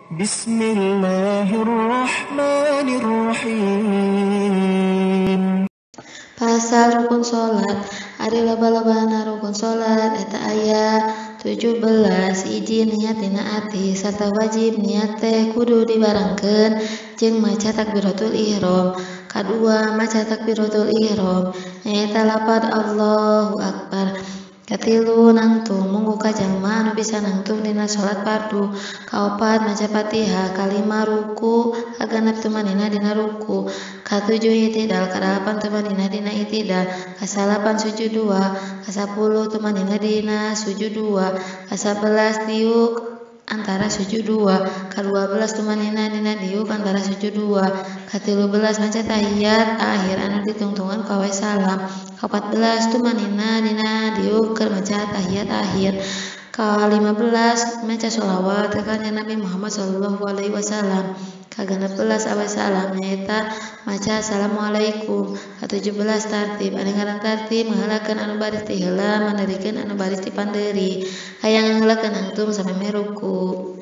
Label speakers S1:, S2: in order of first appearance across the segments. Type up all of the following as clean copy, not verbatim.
S1: Bismillahirrahmanirrahim.
S2: Pasal rukun salat. Ari loba-lobana rukun salat eta aya 17. Hiji niat dina ati sarta wajib niat teh kudu dibarengkeun jeung maca takbiratul ihram. Kadua maca takbiratul ihram nyaeta lafaz Allahu Akbar. Katilu nangtung mungguh jalma anu bisa nangtung dina salat fardu. Kaopat maca Fatihah. Kalima ruku kagenep tumanina dina ruku. Katujuh itidal. Kadalapan tumanina dina itidal. Kasalapan sujud dua. Kasapuluh tumanina dina sujud dua. Kasabelas diuk antara sujud dua. Ka-12 tumanina dina diuk antara sujud dua. Ka-13 maca tahiyat akhir anu ditungtungan ku awe salam. Ka-14 tumanina dina diuk keur maca tahiyat akhir. Ka-15 maca sholawat ka kanjeng Nabi Muhammad sallallahu alaihi wasallam. Ka-16 awe salam nyaeta maca assalamualaikum. Ka-17 tartib. Anu ngaran tartib ngaheulakeun anu baris ti heula, mandirikeun anu baris ti pandeuri. Hayang ngaheulakeun angtum sameme ruku.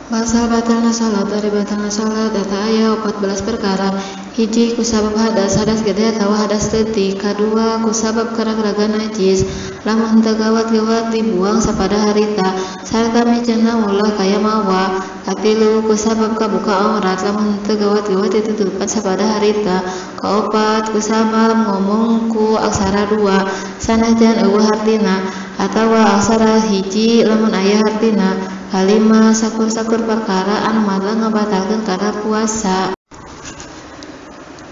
S2: Pasal batalna salat. Ari batalna salat eta aya 14 perkara. Hiji kusabab hadas gede atawa hadas leutik. Kadua kusabab karag-raga najis lamun teu gawat-gawat dibuang sapada harita sarta mejana ulah kaya mawa. Katilu kusabab kabuka aurat lamun teu gawat-gawat ditutupan sapada harita. Kaopat kusabab ngomong ku aksara dua sanajan eueuh hartina atawa aksara hiji lamun aya hartina. Kalima sakur-sakur perkara anu madlang ngabatalkeun kana puasa.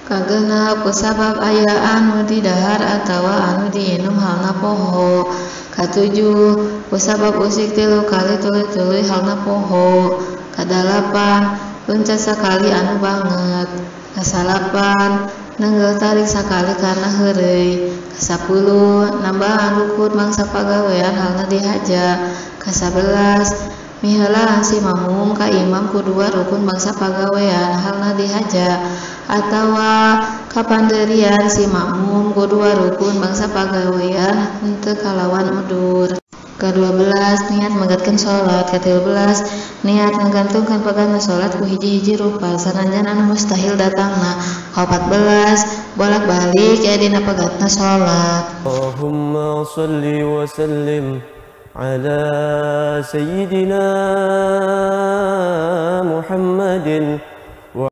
S2: Kagenep kusabab aya anu di dahar atawa anu diinum halna poho. Katujuh kusabab usik 3 kali tuluy-tuluy halna poho. Kadalapan luncat sakali anu banget. Kasalapan nenggel tarik sakali karena heureuy. Kasapuluh nambahan rukun mangsa pagawean halna dihaja. Kasabelas miheula si makmum ka imam kudua rukun bangsa pagawean halna dihaja atawa kapanderian si makmum kudua rukun bangsa pagawean henteu kalawan udur. Ka-12 niat magatkeun salat. Ka-13 niat ngagantungkeun pagana salat ku hiji-hiji rupa sanajan anu mustahil datangna. Ka-14 bolak-balik ya dina pagatna salat.
S1: Allahumma shalli wa sallim على سيدنا محمد